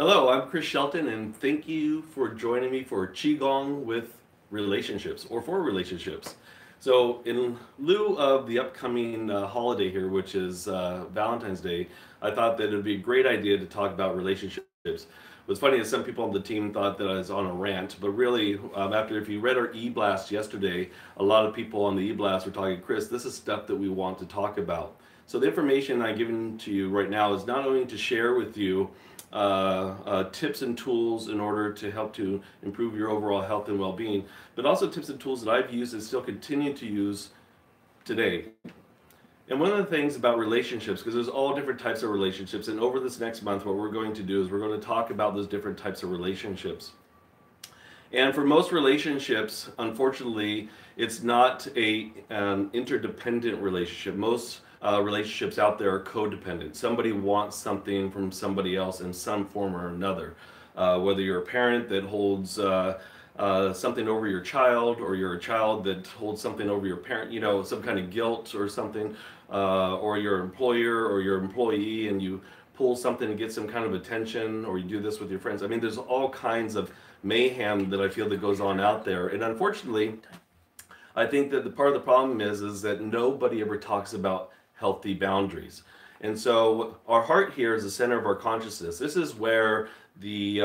Hello, I'm Chris Shelton, and thank you for joining me for Qigong with relationships or for relationships. So, in lieu of the upcoming holiday here, which is Valentine's Day, I thought that it would be a great idea to talk about relationships. What's funny is some people on the team thought that I was on a rant, but really, after if you read our e-blast yesterday, a lot of people on the e-blast were talking, Chris, this is stuff that we want to talk about. So, the information I'm giving to you right now is not only to share with you tips and tools in order to help to improve your overall health and well-being, but also tips and tools that I've used and still continue to use today. And one of the things about relationships, because there's all different types of relationships, and over this next month, what we're going to do is we're going to talk about those different types of relationships. And for most relationships, unfortunately, it's not an interdependent relationship. Most relationships out there are codependent. Somebody wants something from somebody else in some form or another. Whether you're a parent that holds something over your child, or you're a child that holds something over your parent, some kind of guilt or something, or your employer or your employee, and you pull something to get some kind of attention, or you do this with your friends. I mean, there's all kinds of mayhem that I feel that goes on out there. And unfortunately, I think that the part of the problem is that nobody ever talks about healthy boundaries. And so our heart here is the center of our consciousness. This is where the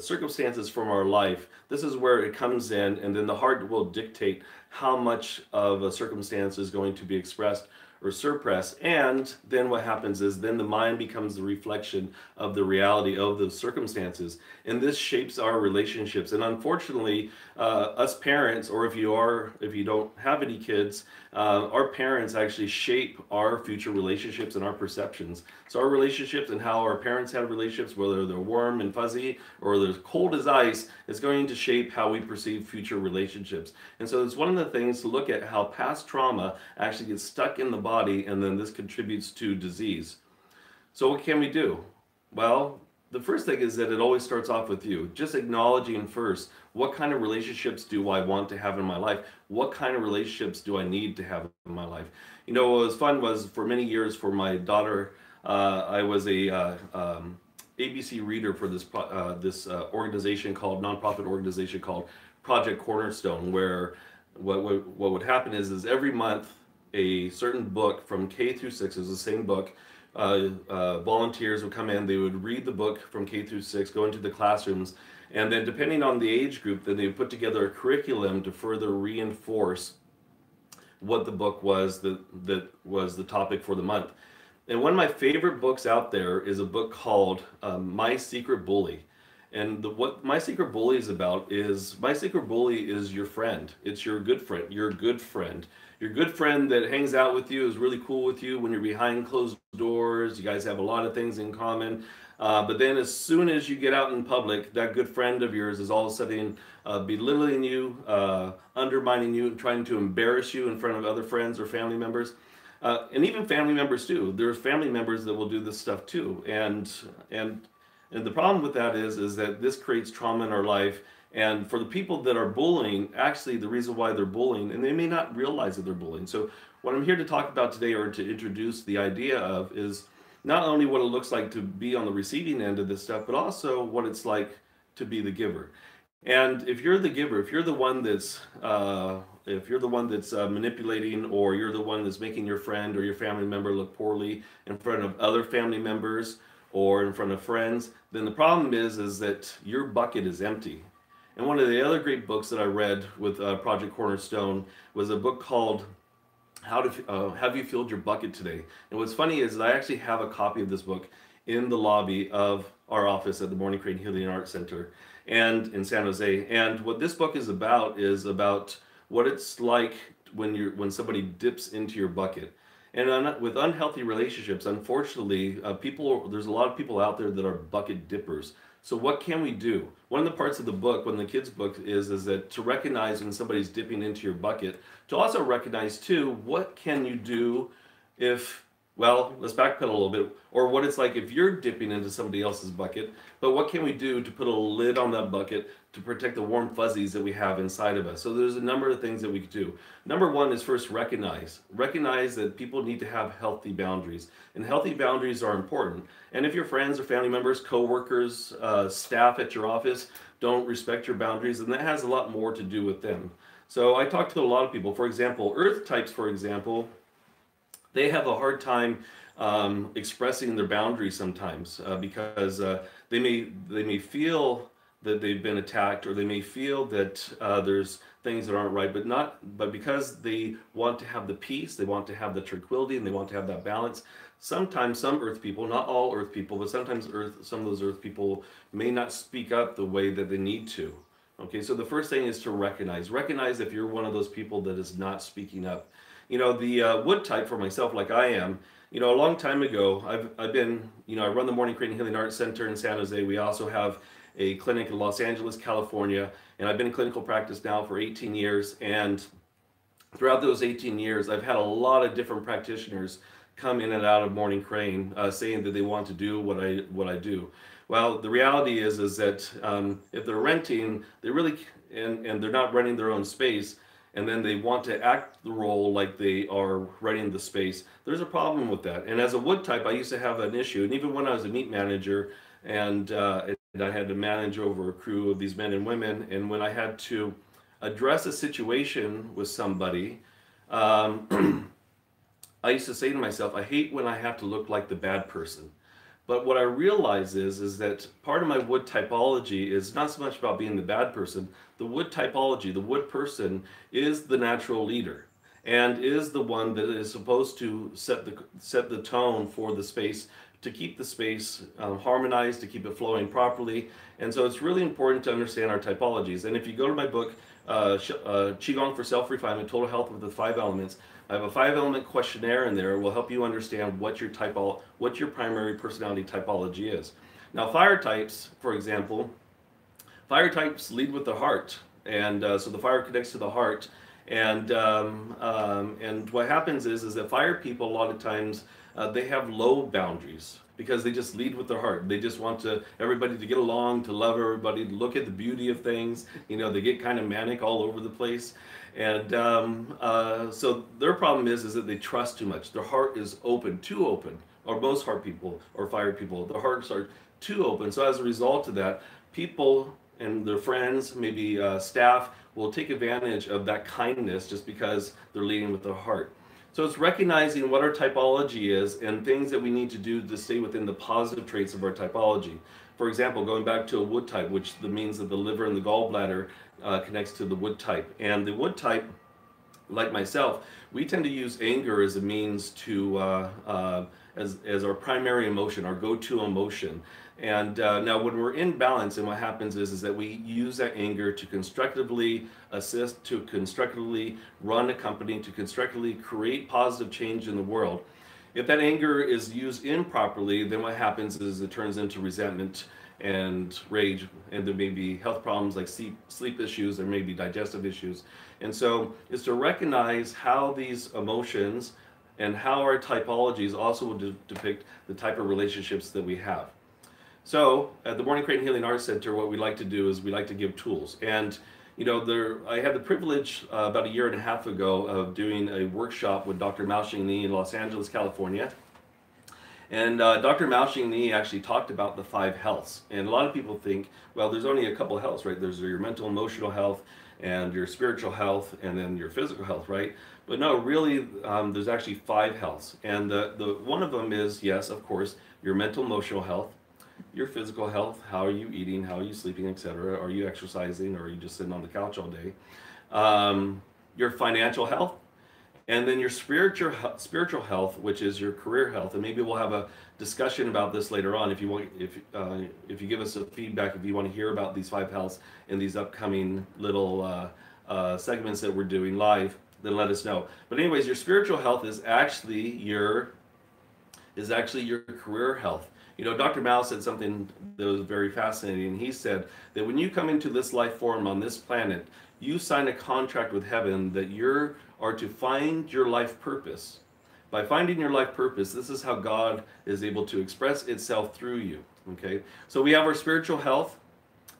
circumstances from our life, this is where it comes in, and then the heart will dictate how much of a circumstance is going to be expressed or suppressed. And then what happens is then the mind becomes the reflection of the reality of those circumstances, and this shapes our relationships. And unfortunately, us parents, or if you don't have any kids, our parents actually shape our future relationships and our perceptions. So our relationships and how our parents have relationships, whether they're warm and fuzzy or they're cold as ice, is going to shape how we perceive future relationships. And so it's one of the things to look at how past trauma actually gets stuck in the body, and then this contributes to disease. So what can we do? Well, the first thing is that it always starts off with you. Just acknowledging first, what kind of relationships do I want to have in my life? What kind of relationships do I need to have in my life? What was fun was for many years for my daughter, I was a ABC reader for this organization called nonprofit organization called Project Cornerstone, where what would happen is every month a certain book from K through 6 is the same book. Volunteers would come in, they would read the book from K through 6, go into the classrooms, and then depending on the age group, then they would put together a curriculum to further reinforce what the book was that was the topic for the month. And one of my favorite books out there is a book called My Secret Bully. And what My Secret Bully is about is My Secret Bully is your friend. It's your good friend, your good friend. Your good friend that hangs out with you, is really cool with you when you're behind closed doors. You guys have a lot of things in common. But then as soon as you get out in public, that good friend of yours is all of a sudden belittling you, undermining you, and trying to embarrass you in front of other friends or family members. And even family members too. There's family members that will do this stuff too. And the problem with that is that this creates trauma in our life. And for the people that are bullying, actually the reason why they're bullying, and they may not realize that they're bullying. So what I'm here to talk about today, or to introduce the idea of, is not only what it looks like to be on the receiving end of this stuff, but also what it's like to be the giver. And if you're the giver, if you're the one that's manipulating, or you're the one that's making your friend or your family member look poorly in front of other family members or in front of friends, then the problem is that your bucket is empty. And one of the other great books that I read with Project Cornerstone was a book called Have You Filled Your Bucket Today? And what's funny is that I actually have a copy of this book in the lobby of our office at the Morning Crane Healing Arts Center and in San Jose. And what this book is about what it's like when somebody dips into your bucket. And with unhealthy relationships, unfortunately, there's a lot of people out there that are bucket dippers. So what can we do? One of the parts of the book, one of the kids' book, is that to recognize when somebody's dipping into your bucket, to also recognize too, what can you do if Well, let's backpedal a little bit, or what it's like if you're dipping into somebody else's bucket. But what can we do to put a lid on that bucket to protect the warm fuzzies that we have inside of us? So there's a number of things that we could do. Number one is first recognize. Recognize that people need to have healthy boundaries, and healthy boundaries are important. And if your friends or family members, coworkers, staff at your office don't respect your boundaries, then that has a lot more to do with them. So I talk to a lot of people. For example, earth types, for example, they have a hard time expressing their boundaries sometimes because they may feel that they've been attacked, or they may feel that there's things that aren't right, but because they want to have the peace, they want to have the tranquility, and they want to have that balance. Sometimes some earth people, not all earth people, but sometimes some of those earth people may not speak up the way that they need to. Okay, so the first thing is to recognize if you're one of those people that is not speaking up. The wood type for myself, like I am, a long time ago, I've been, I run the Morning Creating Healing Arts Center in San Jose. We also have a clinic in Los Angeles, California, and I've been in clinical practice now for 18 years. And throughout those 18 years, I've had a lot of different practitioners come in and out of Morning Crane saying that they want to do what I do. Well, the reality is that if they're renting, they really, and they're not renting their own space, and then they want to act the role like they are renting the space, there's a problem with that. And as a wood type, I used to have an issue. And even when I was a meat manager, and I had to manage over a crew of these men and women, and when I had to address a situation with somebody, I used to say to myself, I hate when I have to look like the bad person. But what I realize is that part of my wood typology is not so much about being the bad person. The wood typology, the wood person, is the natural leader and is the one that is supposed to set the tone for the space, to keep the space harmonized, to keep it flowing properly. And so it's really important to understand our typologies. And if you go to my book, Qigong for Self-Refinement, Total Health with the 5 Elements, I have a 5-element questionnaire in there. It will help you understand what your primary personality typology is. Now, fire types, for example, fire types lead with the heart, and so the fire connects to the heart. And what happens is that fire people, a lot of times, they have low boundaries because they just lead with their heart. They just want everybody to get along, to love everybody, to look at the beauty of things. They get kind of manic all over the place. And so their problem is that they trust too much. Their heart is too open, or most heart people or fire people, their hearts are too open. So as a result of that, people and their friends, maybe staff, will take advantage of that kindness just because they're leading with their heart. So it's recognizing what our typology is and things that we need to do to stay within the positive traits of our typology. For example, going back to a wood type, which means that the liver and the gallbladder connects to the wood type. And the wood type, like myself, we tend to use anger as a means to, as our primary emotion, our go-to emotion. And now when we're in balance, and what happens is that we use that anger to constructively assist, to constructively run a company, to constructively create positive change in the world. If that anger is used improperly, then what happens is it turns into resentment and rage, and there may be health problems like sleep issues, there may be digestive issues. And so it's to recognize how these emotions and how our typologies also will depict the type of relationships that we have. So at the Morning Creating Healing Arts Center, what we like to do is we like to give tools. And I had the privilege about 1.5 years ago of doing a workshop with Dr. Mao Xing Ni in Los Angeles, California. And Dr. Mao Xing Ni actually talked about the 5 healths. And a lot of people think, well, there's only a couple of healths, right? There's your mental, emotional health, and your spiritual health, and then your physical health, right? But no, really, there's actually 5 healths. And the one of them is, yes, of course, your mental, emotional health, your physical health, how are you eating, how are you sleeping, etc. Are you exercising, or are you just sitting on the couch all day? Your financial health, and then your spiritual health, which is your career health. And maybe we'll have a discussion about this later on if you want, if you give us a feedback, if you want to hear about these 5 healths in these upcoming little segments that we're doing live, then let us know. But anyways, your spiritual health is actually your career health. Dr. Mao said something that was very fascinating. He said that when you come into this life form on this planet, you sign a contract with heaven that you are to find your life purpose By finding your life purpose, this is how God is able to express itself through you. Okay, so we have our spiritual health,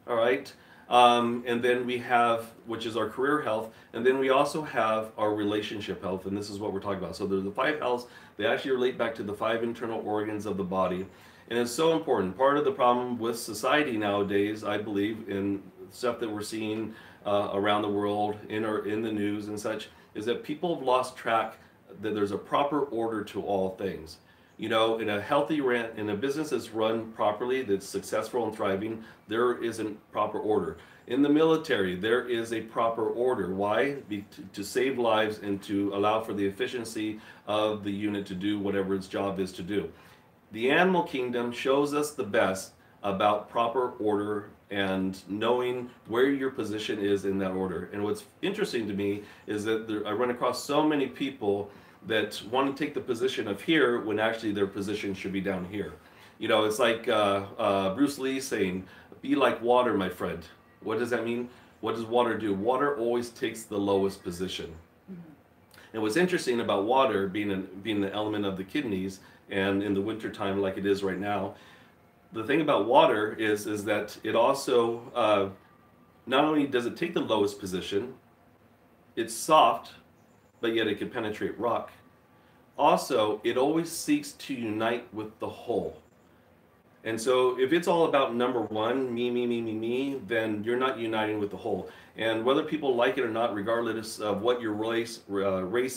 all right, and then we have, which is our career health, and then we also have our relationship health, and this is what we're talking about. So there's the five healths. They actually relate back to the five internal organs of the body, and it's so important. Part of the problem with society nowadays, I believe, in stuff that we're seeing around the world, in the news and such, is that people have lost track that there's a proper order to all things. You know, in a business that's run properly, that's successful and thriving, there isn't proper order. In the military, there is a proper order. Why? To save lives and to allow for the efficiency of the unit to do whatever its job is to do. The animal kingdom shows us the best about proper order and knowing where your position is in that order. And what's interesting to me is that I run across so many people that want to take the position of here when actually their position should be down here. You know, it's like Bruce Lee saying, "Be like water, my friend." What does that mean? What does water do? Water always takes the lowest position. And what's interesting about water being the element of the kidneys, and in the wintertime like it is right now, the thing about water is that it also, not only does it take the lowest position, it's soft, but yet it can penetrate rock. Also, it always seeks to unite with the whole. And so if it's all about number one, me, then you're not uniting with the whole. And whether people like it or not, regardless of what your race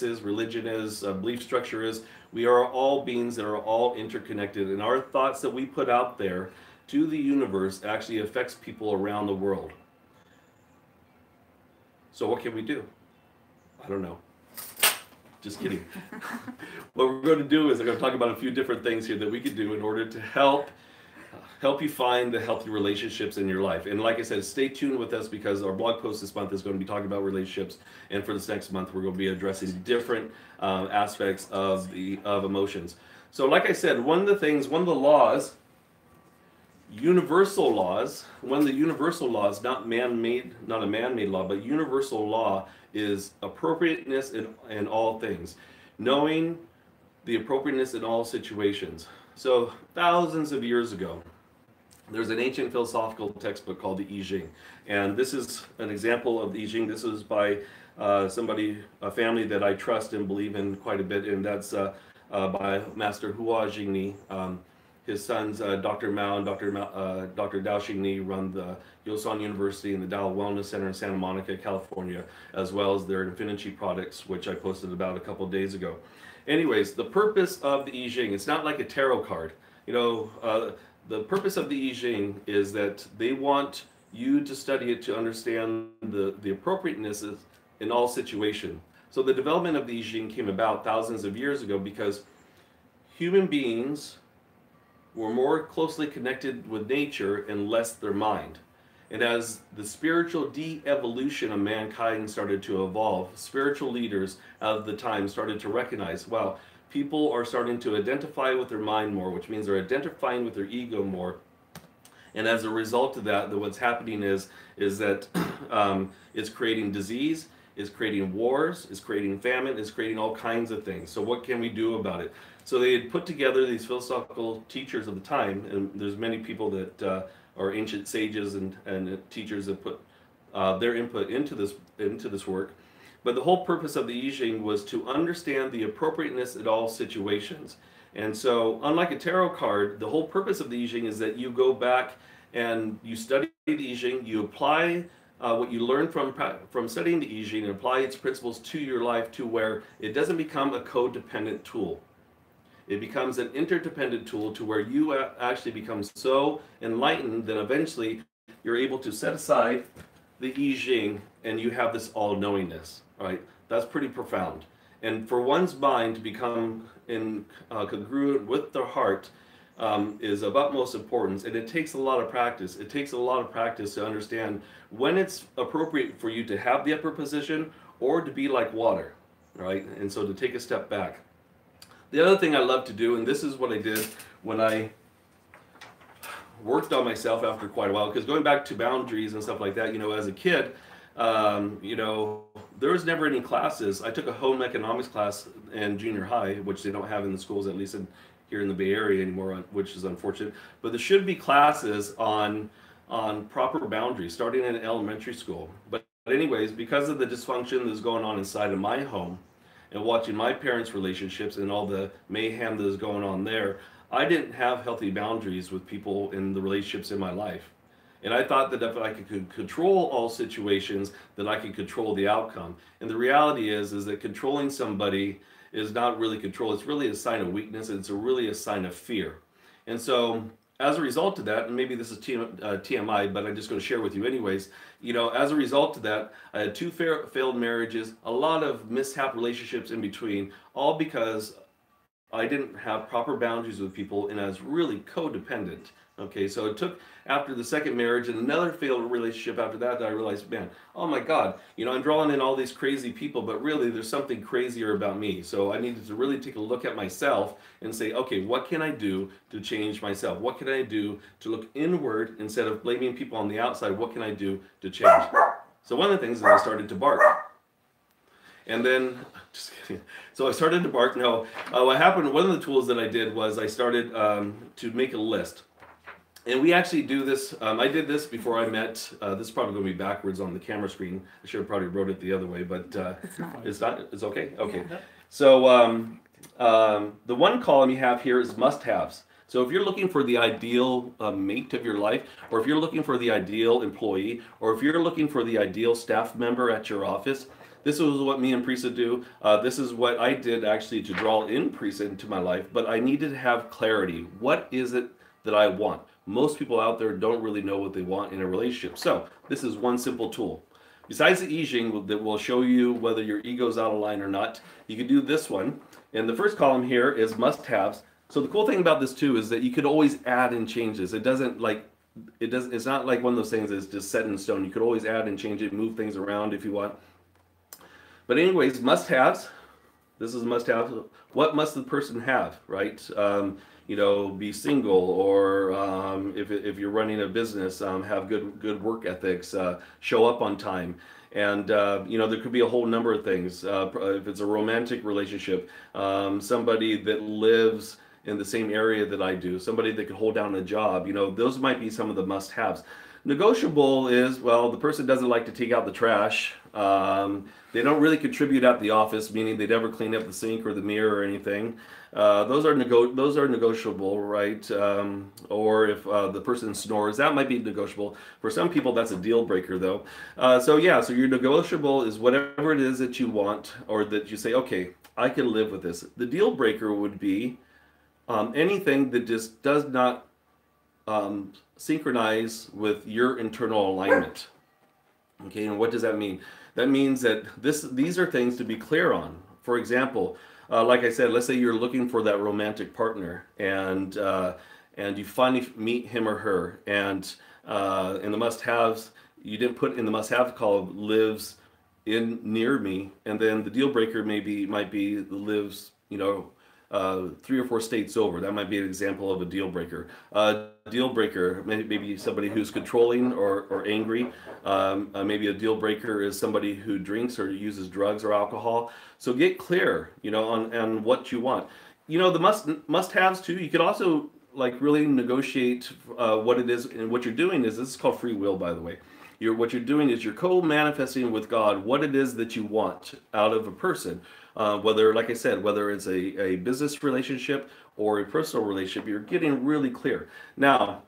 is, religion is, belief structure is, we are all beings that are all interconnected. And our thoughts that we put out there to the universe actually affects people around the world. So what can we do? I don't know. Just kidding. What we're going to do is I'm going to talk about a few different things here that we could do in order to help you find the healthy relationships in your life. And like I said, stay tuned with us because our blog post this month is going to be talking about relationships, and for this next month we're going to be addressing different aspects of emotions. So like I said, one of the laws, universal laws, one of the universal laws, not a man-made law, but universal law, is appropriateness in all things, knowing the appropriateness in all situations. So thousands of years ago, there's an ancient philosophical textbook called the I Ching, and this is an example of the I Ching. This is by a family that I trust and believe in quite a bit, and that's by Master Hua Jing. His sons, Dr. Mao and Dr. Dao Xingni, run the Yosan University and the Dao Wellness Center in Santa Monica, California, as well as their Infinity products, which I posted about a couple days ago. Anyways, the purpose of the I Ching, it's not like a tarot card. You know, the purpose of the I Ching is that they want you to study it to understand the appropriateness in all situations. So the development of the I Ching came about thousands of years ago because human beings were more closely connected with nature and less their mind. And as the spiritual de-evolution of mankind started to evolve, spiritual leaders of the time started to recognize, wow, people are starting to identify with their mind more, which means they're identifying with their ego more. And as a result of that, what's happening is that it's creating disease, it's creating wars, it's creating famine, it's creating all kinds of things. So what can we do about it? So they had put together these philosophical teachers of the time, and there's many people that are ancient sages and teachers that put their input into this work. But the whole purpose of the I Ching was to understand the appropriateness in all situations. And so, unlike a tarot card, the whole purpose of the I Ching is that you go back and you study the I Ching, you apply what you learn from studying the I Ching and apply its principles to your life to where it doesn't become a codependent tool. It becomes an interdependent tool to where you actually become so enlightened that eventually you're able to set aside the I Ching and you have this all-knowingness, right? That's pretty profound. And for one's mind to become congruent with their heart is of utmost importance, and it takes a lot of practice. It takes a lot of practice to understand when it's appropriate for you to have the upper position or to be like water, right? And so to take a step back. The other thing I love to do, and this is what I did when I worked on myself after quite a while, because going back to boundaries and stuff like that, you know, as a kid, You know, there was never any classes. I took a home economics class in junior high, which they don't have in the schools, at least here in the Bay Area anymore, which is unfortunate. But there should be classes on proper boundaries starting in elementary school. But anyways, because of the dysfunction that's going on inside of my home and watching my parents' relationships and all the mayhem that is going on there, I didn't have healthy boundaries with people in the relationships in my life. And I thought that if I could control all situations, then I could control the outcome. And the reality is that controlling somebody is not really control. It's really a sign of weakness. It's really a sign of fear. And so as a result of that, and maybe this is TMI, but I'm just going to share with you anyways, you know, as a result of that, I had two failed marriages, a lot of mishap relationships in between, all because I didn't have proper boundaries with people and I was really codependent. Okay, so it took after the second marriage and another failed relationship after that I realized, man, oh my God, you know, I'm drawing in all these crazy people, but really there's something crazier about me. So I needed to really take a look at myself and say, okay, what can I do to change myself? What can I do to look inward instead of blaming people on the outside? What can I do to change? So one of the things is I started to bark. And then, just kidding. So I started to bark. No, what happened, one of the tools that I did was I started to make a list. And we actually do this, I did this before I met, this is probably going to be backwards on the camera screen. I should have probably wrote it the other way, but it's not, it's okay? Okay. Yeah. So the one column you have here is must-haves. So if you're looking for the ideal mate of your life, or if you're looking for the ideal employee, or if you're looking for the ideal staff member at your office, this is what me and Prisa do. This is what I did actually to draw in Prisa into my life, but I needed to have clarity. What is it that I want? Most people out there don't really know what they want in a relationship. So this is one simple tool. Besides the I Ching that will show you whether your ego's out of line or not, you can do this one. And the first column here is must-haves. So the cool thing about this too is that you could always add and change this. It's not like one of those things that's just set in stone. You could always add and change it, move things around if you want. But anyways, must-haves. This is a must-have. What must the person have, right? You know, be single, or if you're running a business, have good work ethics, show up on time. And you know, there could be a whole number of things. If it's a romantic relationship, somebody that lives in the same area that I do, somebody that could hold down a job, you know, those might be some of the must-haves. Negotiable is, well, the person doesn't like to take out the trash. They don't really contribute at the office, meaning they never clean up the sink or the mirror or anything. Those are negotiable, right? Or if the person snores, that might be negotiable. For some people, that's a deal breaker, though. So yeah, so your negotiable is whatever it is that you want, or that you say, okay, I can live with this. The deal breaker would be anything that just does not synchronize with your internal alignment. Okay, and what does that mean? That means that these are things to be clear on. For example, like I said, let's say you're looking for that romantic partner, and you finally meet him or her, and in the must-haves, you didn't put in the must-have column lives in near me, and then the deal breaker might be lives, you know, 3 or 4 states over. That might be an example of a deal breaker. Deal breaker, maybe somebody who's controlling or angry. Maybe a deal breaker is somebody who drinks or uses drugs or alcohol. So get clear, you know, on what you want. You know, the must-haves too. You could also like really negotiate what it is, and what you're doing is, this is called free will, by the way. What you're doing is you're co-manifesting with God what it is that you want out of a person. Whether, like I said, whether it's a business relationship or a personal relationship, you're getting really clear. Now,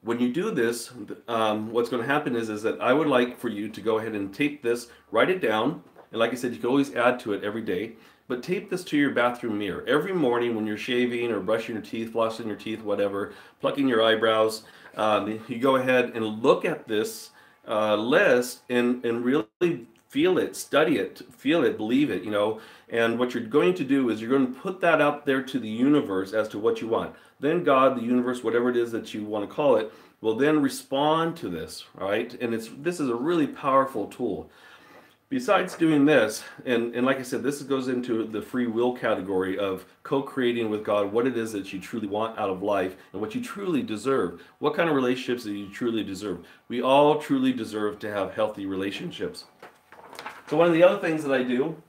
when you do this, what's going to happen is that I would like for you to go ahead and tape this, write it down, and like I said, you can always add to it every day, but tape this to your bathroom mirror. Every morning when you're shaving or brushing your teeth, flossing your teeth, whatever, plucking your eyebrows, you go ahead and look at this list and really feel it, study it, feel it, believe it, you know. And what you're going to do is you're going to put that out there to the universe as to what you want. Then God, the universe, whatever it is that you want to call it, will then respond to this, right? And this is a really powerful tool. Besides doing this, and like I said, this goes into the free will category of co-creating with God what it is that you truly want out of life and what you truly deserve. What kind of relationships that you truly deserve? We all truly deserve to have healthy relationships. So one of the other things that I do,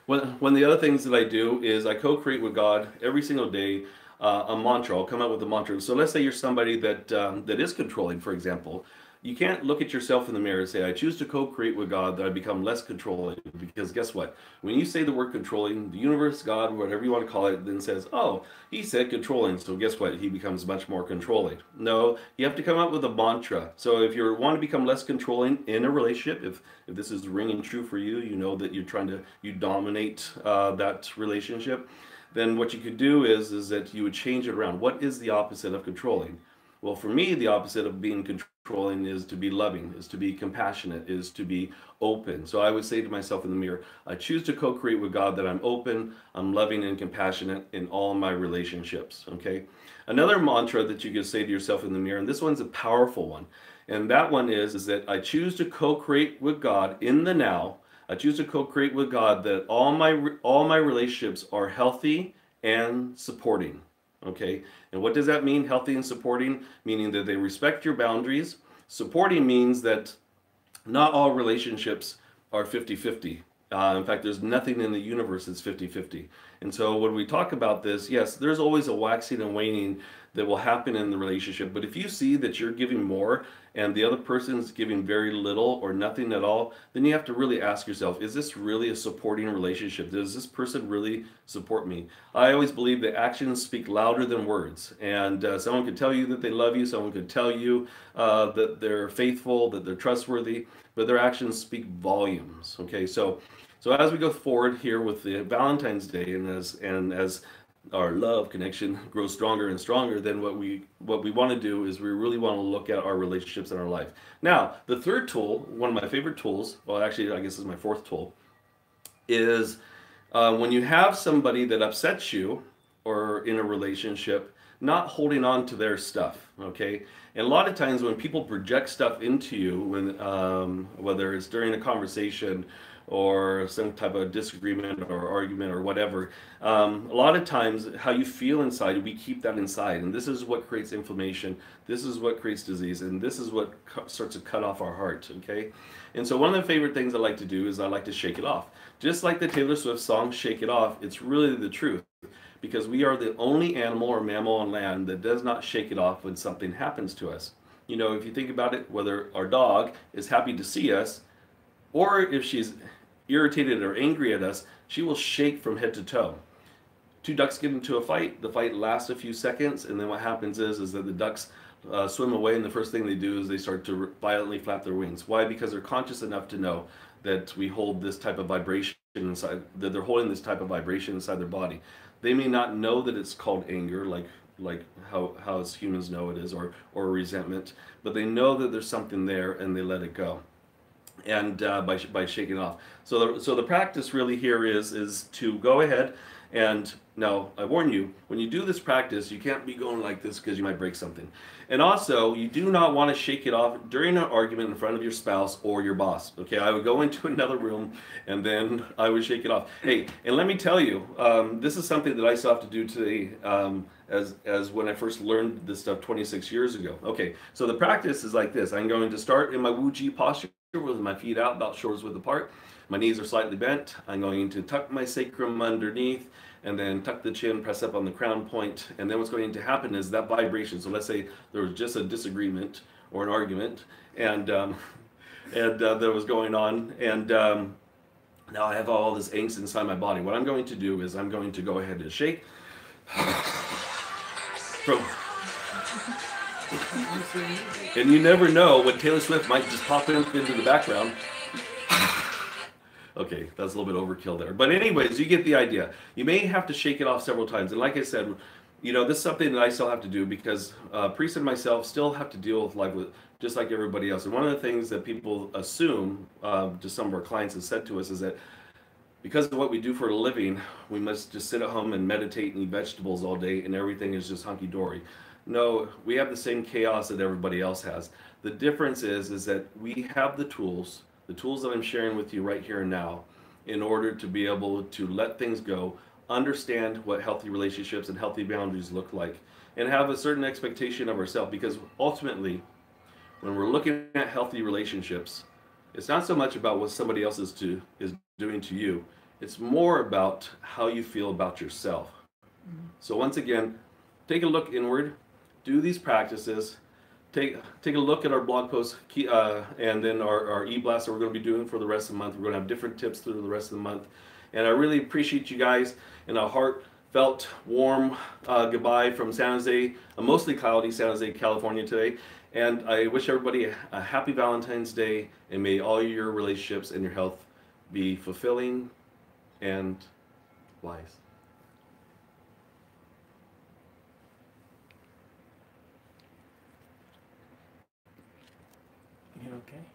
one of the other things that I do is I co-create with God every single day, a mantra. I'll come up with a mantra. So let's say you're somebody that is controlling, for example. You can't look at yourself in the mirror and say, I choose to co-create with God that I become less controlling. Because guess what? When you say the word controlling, the universe, God, whatever you want to call it, then says, oh, he said controlling. So guess what? He becomes much more controlling. No, you have to come up with a mantra. So if you want to become less controlling in a relationship, if this is ringing true for you, you know that you're trying to, you dominate that relationship, then what you could do is that you would change it around. What is the opposite of controlling? Well, for me, the opposite of being controlling is to be loving, is to be compassionate, is to be open. So I would say to myself in the mirror, I choose to co-create with God that I'm open, I'm loving and compassionate in all my relationships. Okay. Another mantra that you could say to yourself in the mirror, and this one's a powerful one, and that one is that I choose to co-create with God in the now. I choose to co-create with God that all my relationships are healthy and supporting. Okay, and what does that mean? Healthy and supporting, meaning that they respect your boundaries. Supporting means that not all relationships are 50-50. In fact, there's nothing in the universe that's 50-50. And so when we talk about this, yes, there's always a waxing and waning that will happen in the relationship. But if you see that you're giving more and the other person's giving very little or nothing at all, then you have to really ask yourself, is this really a supporting relationship? Does this person really support me? I always believe that actions speak louder than words. And someone could tell you that they love you, someone could tell you that they're faithful, that they're trustworthy, but their actions speak volumes. Okay, so as we go forward here with the Valentine's Day, and as our love connection grows stronger and stronger, then what we want to do is we really want to look at our relationships in our life. Now, the third tool, one of my favorite tools, well, actually, I guess is my fourth tool, is when you have somebody that upsets you or in a relationship, not holding on to their stuff. Okay, and a lot of times when people project stuff into you, when whether it's during a conversation or some type of disagreement or argument or whatever, a lot of times how you feel inside, we keep that inside, and this is what creates inflammation, this is what creates disease, and this is what starts to cut off our heart. Okay, and so one of the favorite things I like to do is I like to shake it off. Just like the Taylor Swift song Shake It Off, it's really the truth, because we are the only animal or mammal on land that does not shake it off when something happens to us. You know, if you think about it, whether our dog is happy to see us, or if she's irritated or angry at us, she will shake from head to toe. Two ducks get into a fight, the fight lasts a few seconds, and then what happens is that the ducks swim away, and the first thing they do is they start to violently flap their wings. Why? Because they're conscious enough to know that we hold this type of vibration inside, that they're holding this type of vibration inside their body. They may not know that it's called anger, like how as humans know it is, or resentment, but they know that there's something there and they let it go, and by shaking it off. So the practice really here is to go ahead and, now I warn you, when you do this practice, you can't be going like this because you might break something. And also, you do not want to shake it off during an argument in front of your spouse or your boss. Okay, I would go into another room and then I would shake it off. Hey, and let me tell you, this is something that I still have to do today, as when I first learned this stuff 26 years ago. Okay, so the practice is like this. I'm going to start in my Wu-Ji posture with my feet out, about shoulders width apart. My knees are slightly bent. I'm going to tuck my sacrum underneath and then tuck the chin, press up on the crown point. And then what's going to happen is that vibration. So let's say there was just a disagreement or an argument, and that was going on. And now I have all this angst inside my body. What I'm going to do is I'm going to go ahead and shake. And you never know when Taylor Swift might just pop into the background. Okay, that's a little bit overkill there. But anyways, you get the idea. You may have to shake it off several times. And like I said, you know, this is something that I still have to do, because Priest and myself still have to deal with life just like everybody else. And one of the things that people assume, just some of our clients have said to us, is that because of what we do for a living, we must just sit at home and meditate and eat vegetables all day and everything is just hunky-dory. No, we have the same chaos that everybody else has. The difference is that we have the tools the tools that I'm sharing with you right here and now, in order to be able to let things go, understand what healthy relationships and healthy boundaries look like, and have a certain expectation of ourselves. Because ultimately, when we're looking at healthy relationships, it's not so much about what somebody else is doing to you. It's more about how you feel about yourself. So once again, take a look inward, do these practices, take a look at our blog post, and then our e-blast that we're going to be doing for the rest of the month. We're going to have different tips through the rest of the month. And I really appreciate you guys, and a heartfelt, warm goodbye from San Jose, a mostly cloudy San Jose, California today. And I wish everybody a happy Valentine's Day, and may all your relationships and your health be fulfilling and wise. You okay?